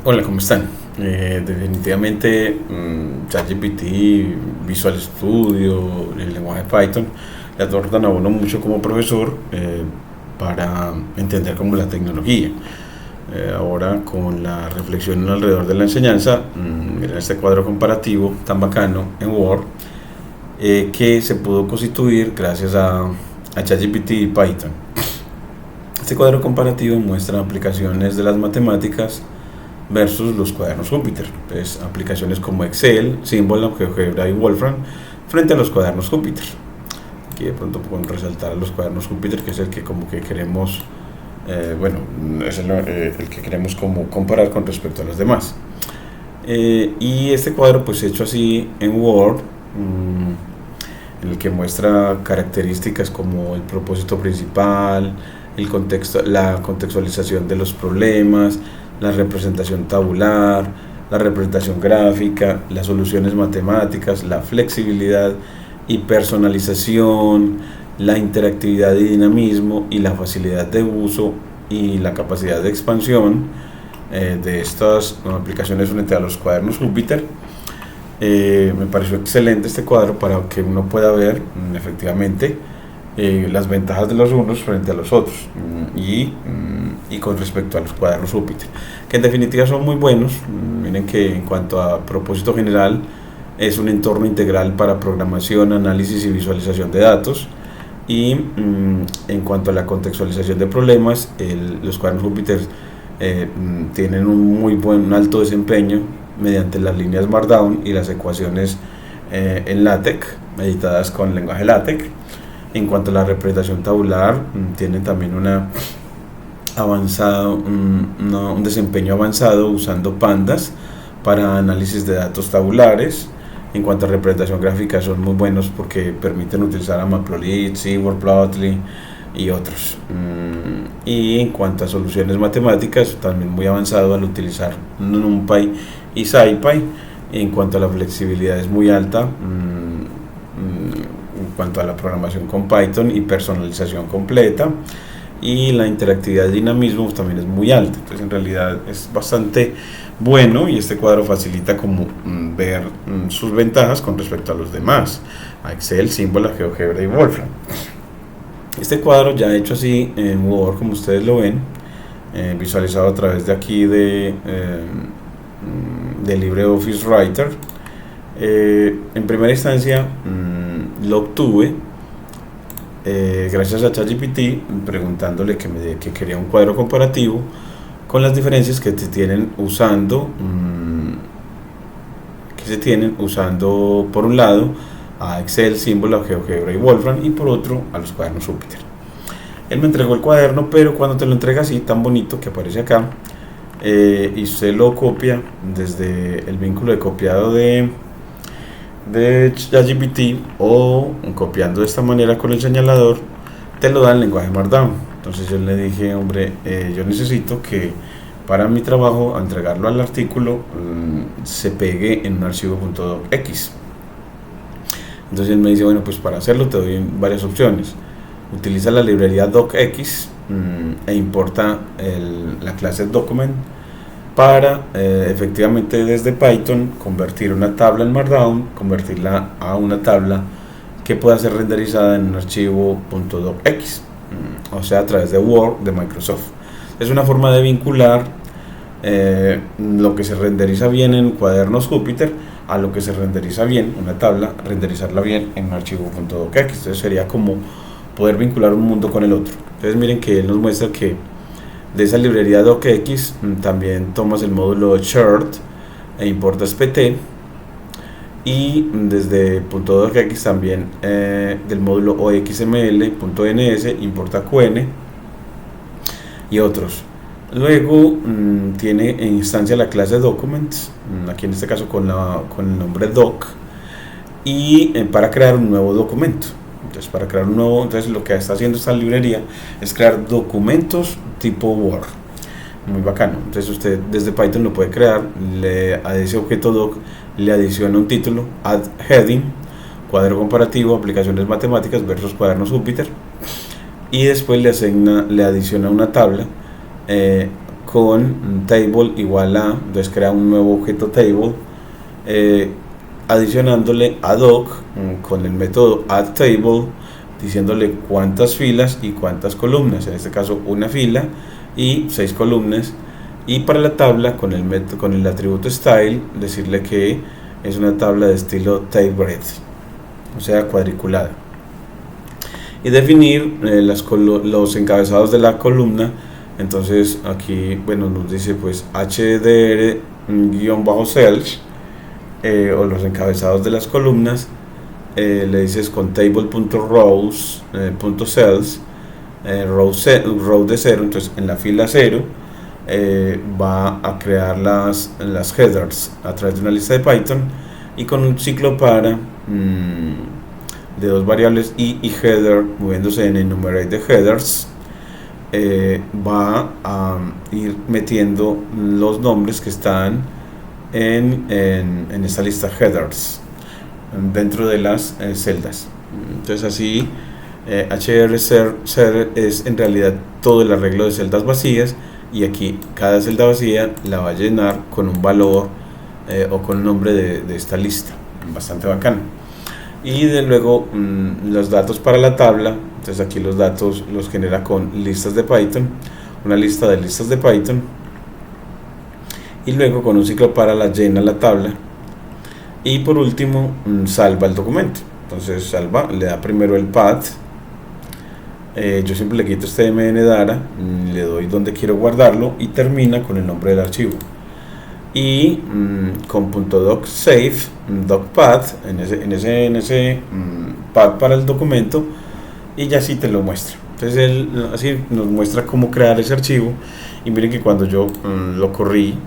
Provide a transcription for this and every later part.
Hola, ¿cómo están? Definitivamente ChatGPT, Visual Studio, el lenguaje Python le aportan a uno mucho como profesor para entender como la tecnología. Ahora con la reflexión alrededor de la enseñanza, miren este cuadro comparativo tan bacano en Word que se pudo constituir gracias a ChatGPT y Python. Este cuadro comparativo muestra aplicaciones de las matemáticas versus los cuadernos Júpiter. Entonces, aplicaciones como Excel, Symbol, GeoGebra y Wolfram frente a los cuadernos Júpiter. Aquí de pronto podemos resaltar a los cuadernos Júpiter, que es el que como que queremos, es el que queremos como comparar con respecto a los demás. Y este cuadro pues hecho así en Word, en el que muestra características como el propósito principal, el contexto, la contextualización de los problemas, la representación tabular, la representación gráfica, las soluciones matemáticas, la flexibilidad y personalización, la interactividad y dinamismo y la facilidad de uso y la capacidad de expansión de estas aplicaciones frente a los cuadernos Júpiter. Me pareció excelente este cuadro para que uno pueda ver efectivamente las ventajas de los unos frente a los otros y con respecto a los cuadernos Júpiter, que en definitiva son muy buenos. Miren que en cuanto a propósito general es un entorno integral para programación, análisis y visualización de datos, y en cuanto a la contextualización de problemas, los cuadernos Júpiter tienen un alto desempeño mediante las líneas Markdown y las ecuaciones en LaTeX editadas con lenguaje LaTeX. En cuanto a la representación tabular, tiene también un desempeño avanzado usando pandas para análisis de datos tabulares. En cuanto a representación gráfica, son muy buenos porque permiten utilizar a Matplotlib, Seaborn, Plotly y otros. Y en cuanto a soluciones matemáticas, también muy avanzado al utilizar NumPy y SciPy. En cuanto a la flexibilidad, es muy alta. En cuanto a la programación con Python y personalización completa, y la interactividad y dinamismo también es muy alta. Entonces en realidad es bastante bueno, y este cuadro facilita como ver sus ventajas con respecto a los demás, a Excel, Symbol, GeoGebra y Wolfram. Este cuadro ya hecho así en Word, como ustedes lo ven, visualizado a través de aquí de LibreOffice Writer. En primera instancia lo obtuve gracias a ChatGPT, preguntándole que quería un cuadro comparativo con las diferencias que se tienen usando por un lado a Excel, Symbol, a GeoGebra y Wolfram, y por otro a los cuadernos Júpiter. Él me entregó el cuaderno, pero cuando te lo entrega así tan bonito que aparece acá, y usted lo copia desde el vínculo de copiado de ChatGPT, o copiando de esta manera con el señalador, te lo da en lenguaje Markdown. Entonces yo le dije, hombre, yo necesito que para mi trabajo, al entregarlo al artículo, se pegue en un archivo .docx. Entonces él me dice, bueno, pues para hacerlo te doy varias opciones. Utiliza la librería docx e importa la clase document para efectivamente desde Python convertir una tabla en Markdown, convertirla a una tabla que pueda ser renderizada en un archivo .docx, o sea, a través de Word de Microsoft. Es una forma de vincular lo que se renderiza bien en cuadernos Júpiter a lo que se renderiza bien, una tabla, renderizarla bien en un archivo .docx. Entonces sería como poder vincular un mundo con el otro. Entonces miren que él nos muestra que de esa librería docx también tomas el módulo shared e importas pt, y desde .docx también del módulo oxml.ns importa qn y otros. Luego tiene en instancia la clase documents, aquí en este caso con el nombre doc, y para crear un nuevo documento. Entonces lo que está haciendo esta librería es crear documentos tipo Word. Muy bacano. Entonces usted desde Python lo puede crear, a ese objeto doc le adiciona un título, add heading, cuadro comparativo, aplicaciones matemáticas versus cuadernos Júpiter, y después le adiciona una tabla con table igual a, entonces crea un nuevo objeto table, adicionándole ad hoc con el método add table, diciéndole cuántas filas y cuántas columnas, en este caso una fila y 6 columnas. Y para la tabla, con el método, con el atributo style, decirle que es una tabla de estilo tabled, o sea, cuadriculada. Y definir los encabezados de la columna. Entonces aquí, bueno, nos dice pues HDR-cells, o los encabezados de las columnas. Le dices con table.rows.cells, row de 0, entonces en la fila 0 va a crear las headers a través de una lista de Python, y con un ciclo para de dos variables i y header, moviéndose en enumerate de headers, va a ir metiendo los nombres que están en esta lista headers dentro de las celdas. Entonces así HRSer es en realidad todo el arreglo de celdas vacías, y aquí cada celda vacía la va a llenar con un valor o con un nombre de esta lista. Bastante bacano. Y de luego los datos para la tabla. Entonces aquí los datos los genera con listas de Python, una lista de listas de Python, y luego con un ciclo para llena la tabla, y por último salva el documento. Entonces salva, le da primero el path, yo siempre le quito este mndata, le doy donde quiero guardarlo y termina con el nombre del archivo, y con .doc save docpath en ese path para el documento, y ya así te lo muestra. Entonces él así nos muestra cómo crear ese archivo. Y miren que cuando yo lo corrí,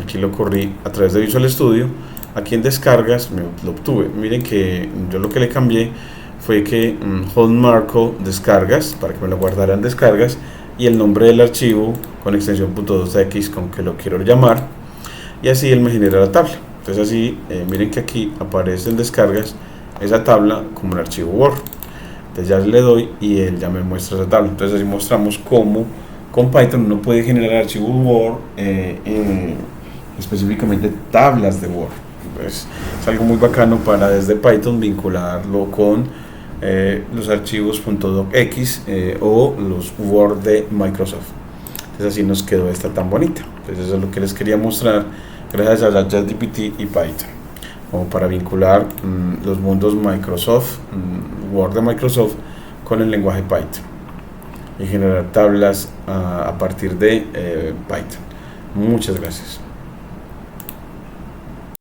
aquí lo corrí a través de Visual Studio, aquí en descargas lo obtuve. Miren que yo lo que le cambié fue que Hotmarco descargas, para que me lo guardaran descargas, y el nombre del archivo con extensión .2x con que lo quiero llamar, y así él me genera la tabla. Entonces así miren que aquí aparece en descargas esa tabla como un archivo Word. Entonces ya le doy y él ya me muestra esa tabla. Entonces así mostramos cómo con Python uno puede generar archivos Word, específicamente tablas de Word. Entonces es algo muy bacano para desde Python vincularlo con los archivos .docx o los Word de Microsoft. Entonces así nos quedó esta tan bonita. Entonces eso es lo que les quería mostrar gracias a ChatGPT y Python, como para vincular los mundos Microsoft, Word de Microsoft, con el lenguaje Python, y generar tablas a partir de Python. Muchas gracias.